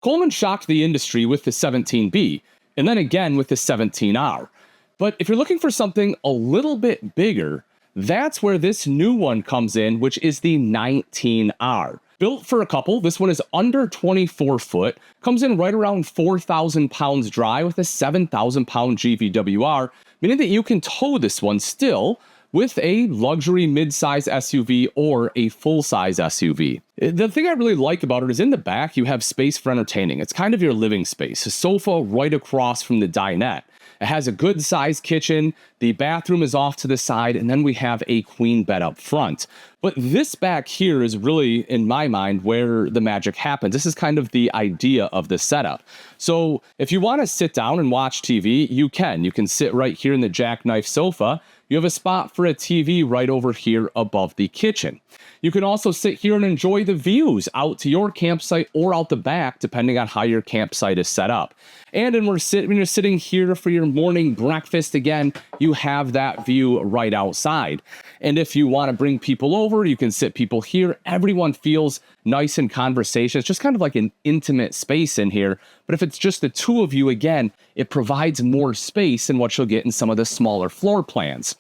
Coleman shocked the industry with the 17B, and then again with the 17R. But if you're looking for something a little bit bigger, that's where this new one comes in, which is the 19R. Built for a couple, this one is under 24 foot, comes in right around 4,000 pounds dry with a 7,000 pound GVWR, meaning that you can tow this one still with a luxury mid-size SUV or a full-size SUV. The thing I really like about it is in the back, you have space for entertaining. It's kind of your living space. A sofa right across from the dinette. It has a good-sized kitchen, the bathroom is off to the side, and then we have a queen bed up front. But this back here is really, in my mind, where the magic happens. This is kind of the idea of the setup. So if you want to sit down and watch TV, you can. You can sit right here in the jackknife sofa. You have a spot for a TV right over here above the kitchen. You can also sit here and enjoy the views out to your campsite or out the back, depending on how your campsite is set up. And when you're sitting here for your morning breakfast, again, you have that view right outside. And if you want to bring people over, you can sit people here. Everyone feels nice and conversational. It's just kind of like an intimate space in here. But if it's just the two of you, again, it provides more space than what you'll get in some of the smaller floor plans.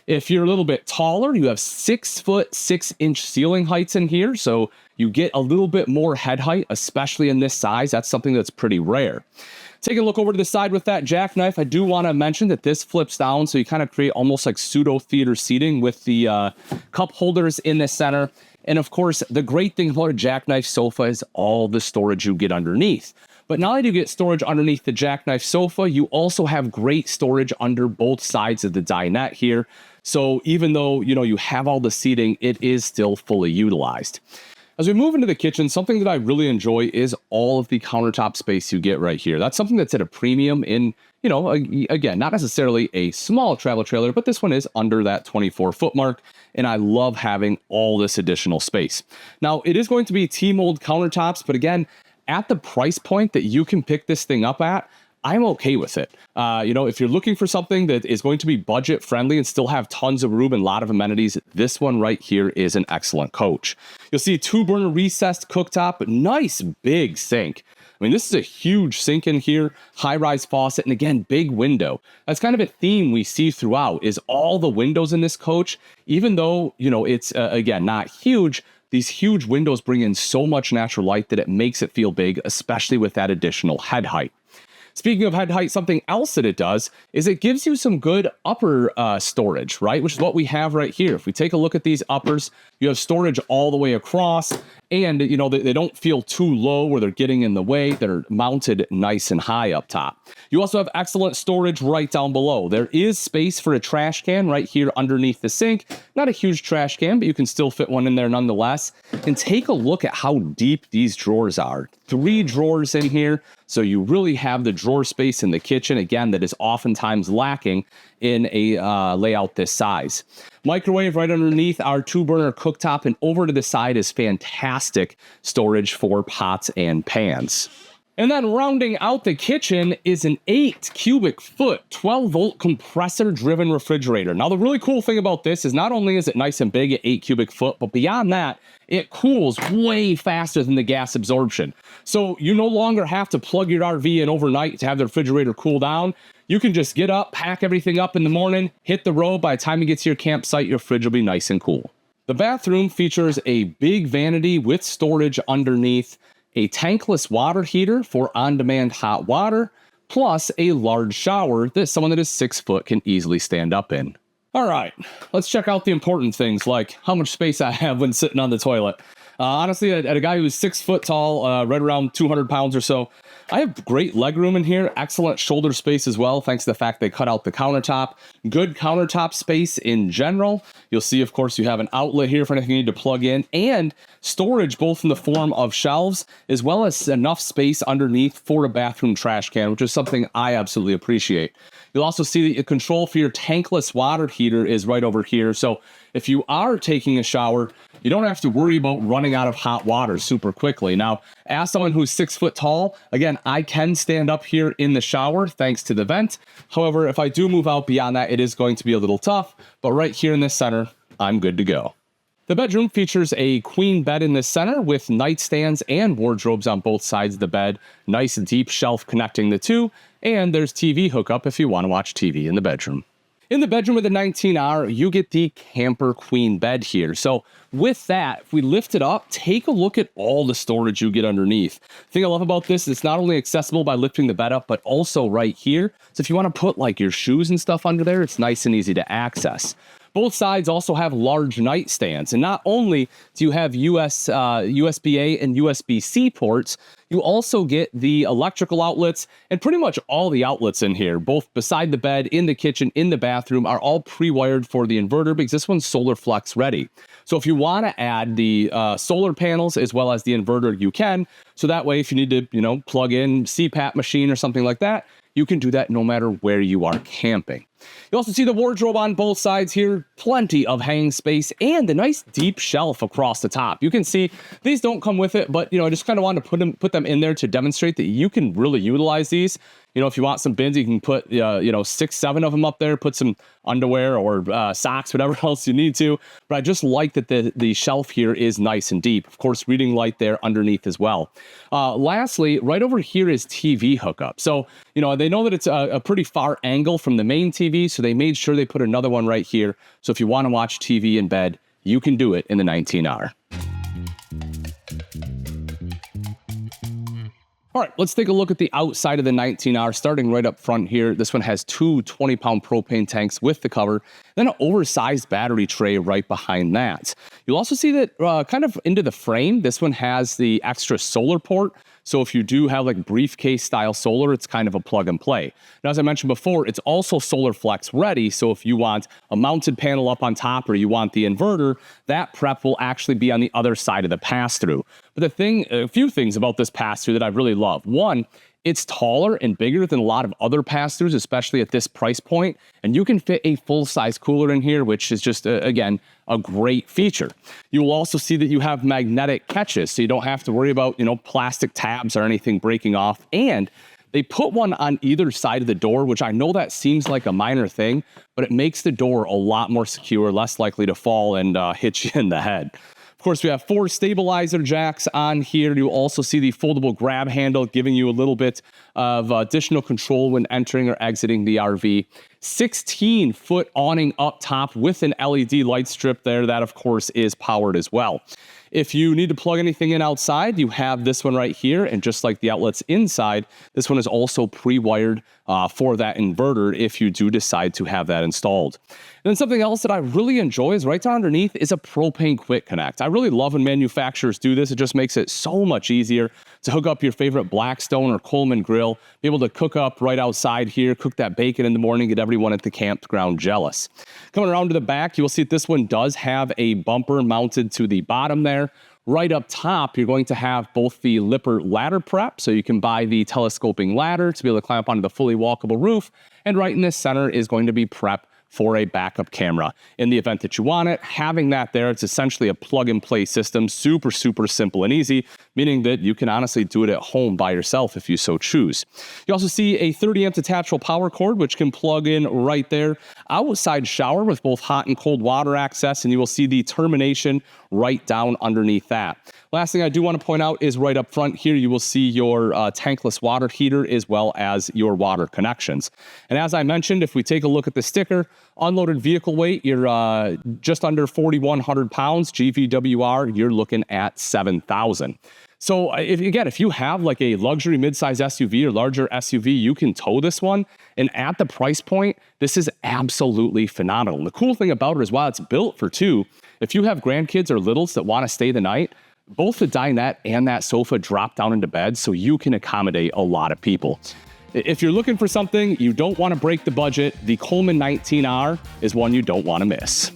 If you're a little bit taller, you have 6'6" ceiling heights in here. So you get a little bit more head height, especially in this size. That's something that's pretty rare. Take a look over to the side with that jackknife. I do want to mention that this flips down, so you kind of create almost like pseudo theater seating with the cup holders in the center. And of course, the great thing about a jackknife sofa is all the storage you get underneath. But not only do you get storage underneath the jackknife sofa, you also have great storage under both sides of the dinette here. So even though, you have all the seating, it is still fully utilized. As we move into the kitchen, something that I really enjoy is all of the countertop space you get right here. That's something that's at a premium in, again, not necessarily a small travel trailer, but this one is under that 24-foot mark, and I love having all this additional space. Now, it is going to be T-mold countertops, but again, at the price point that you can pick this thing up at, I'm okay with it. If you're looking for something that is going to be budget friendly and still have tons of room and a lot of amenities, this one right here is an excellent coach. You'll see a 2-burner recessed cooktop, nice big sink. I mean, this is a huge sink in here, high-rise faucet, and again, big window. That's kind of a theme we see throughout, is all the windows in this coach, even though, it's, again, not huge, these huge windows bring in so much natural light that it makes it feel big, especially with that additional head height. Speaking of head height, something else that it does is it gives you some good upper storage, right? Which is what we have right here. If we take a look at these uppers, you have storage all the way across, and they don't feel too low where they're getting in the way. They're mounted nice and high up top. You also have excellent storage right down below. There is space for a trash can right here underneath the sink. Not a huge trash can, but you can still fit one in there nonetheless. And take a look at how deep these drawers are. 3 drawers in here. So you really have the drawer space in the kitchen, again, that is oftentimes lacking in a layout this size. Microwave right underneath our 2-burner cooktop, and over to the side is fantastic storage for pots and pans. And then rounding out the kitchen is an 8 cubic foot, 12-volt compressor-driven refrigerator. Now, the really cool thing about this is not only is it nice and big at 8 cubic foot, but beyond that, it cools way faster than the gas absorption. So you no longer have to plug your RV in overnight to have the refrigerator cool down. You can just get up, pack everything up in the morning, hit the road. By the time you get to your campsite, your fridge will be nice and cool. The bathroom features a big vanity with storage underneath, a tankless water heater for on-demand hot water, plus a large shower that someone that is 6 foot can easily stand up in. All right, let's check out the important things like how much space I have when sitting on the toilet. Honestly, at a guy who's 6 foot tall, right around 200 pounds or so, I have great leg room in here, excellent shoulder space as well, thanks to the fact they cut out the countertop. Good countertop space in general. You'll see, of course, you have an outlet here for anything you need to plug in, and storage both in the form of shelves as well as enough space underneath for a bathroom trash can, which is something I absolutely appreciate. You'll also see that your control for your tankless water heater is right over here. So if you are taking a shower, you don't have to worry about running out of hot water super quickly. Now, as someone who's 6 foot tall, again, I can stand up here in the shower thanks to the vent. However, if I do move out beyond that, it is going to be a little tough. But right here in the center, I'm good to go. The bedroom features a queen bed in the center with nightstands and wardrobes on both sides of the bed, nice deep shelf connecting the two, and there's TV hookup if you want to watch TV in the bedroom. In the bedroom with the 19R, you get the camper queen bed here. So with that, if we lift it up, take a look at all the storage you get underneath. The thing I love about this is it's not only accessible by lifting the bed up, but also right here. So if you want to put like your shoes and stuff under there, it's nice and easy to access. Both sides also have large nightstands, and not only do you have USB-A and USB-C ports, you also get the electrical outlets, and pretty much all the outlets in here, both beside the bed, in the kitchen, in the bathroom, are all pre-wired for the inverter because this one's solar flex ready. So if you want to add the solar panels as well as the inverter, you can. So that way, if you need to, plug in CPAP machine or something like that, you can do that no matter where you are camping. You also see the wardrobe on both sides here, plenty of hanging space, and a nice deep shelf across the top. You can see these don't come with it, but I just kind of wanted to put them in there to demonstrate that you can really utilize these. If you want some bins, you can put 6, 7 of them up there, put some underwear or socks, whatever else you need to. But I just like that the shelf here is nice and deep. Of course, reading light there underneath as well. Lastly, right over here is TV hookup. So, they know that it's a pretty far angle from the main TV, so they made sure they put another one right here. So if you want to watch TV in bed, you can do it in the 19R. All right, let's take a look at the outside of the 19R, starting right up front here. This one has two 20-pound propane tanks with the cover, then an oversized battery tray right behind that. You'll also see that kind of into the frame, this one has the extra solar port. So if you do have like briefcase style solar, it's kind of a plug and play. Now, as I mentioned before, it's also solar flex ready. So if you want a mounted panel up on top or you want the inverter, that prep will actually be on the other side of the pass-through. But a few things about this pass-through that I really love. One, it's taller and bigger than a lot of other pass-throughs, especially at this price point. And you can fit a full-size cooler in here, which is just, again, a great feature. You will also see that you have magnetic catches, so you don't have to worry about, plastic tabs or anything breaking off. And they put one on either side of the door, which I know that seems like a minor thing, but it makes the door a lot more secure, less likely to fall and hit you in the head. Of course, we have 4 stabilizer jacks on here. You also see the foldable grab handle, giving you a little bit of additional control when entering or exiting the RV. 16-foot awning up top with an LED light strip there. That, of course, is powered as well. If you need to plug anything in outside, you have this one right here. And just like the outlets inside, this one is also pre-wired for that inverter if you do decide to have that installed. And then something else that I really enjoy is right down underneath is a propane quick connect. I really love when manufacturers do this. It just makes it so much easier to hook up your favorite Blackstone or Coleman grill, be able to cook up right outside here, cook that bacon in the morning, get everyone at the campground jealous. Coming around to the back, you will see that this one does have a bumper mounted to the bottom there. Right up top, you're going to have both the Lipper ladder prep, so you can buy the telescoping ladder to be able to climb up onto the fully walkable roof. And right in the center is going to be prep for a backup camera. In the event that you want it, having that there, it's essentially a plug-and-play system, super, super simple and easy, meaning that you can honestly do it at home by yourself if you so choose. You also see a 30-amp detachable power cord, which can plug in right there. Outside shower with both hot and cold water access, and you will see the termination right down underneath that. Last thing I do want to point out is right up front here, you will see your tankless water heater as well as your water connections. And as I mentioned, if we take a look at the sticker, unloaded vehicle weight, you're just under 4,100 pounds. GVWR, you're looking at 7,000. So if you have like a luxury midsize SUV or larger SUV, you can tow this one. And at the price point, this is absolutely phenomenal. And the cool thing about it is while it's built for 2, if you have grandkids or littles that want to stay the night, both the dinette and that sofa drop down into bed so you can accommodate a lot of people. If you're looking for something you don't want to break the budget, the Coleman 19R is one you don't want to miss.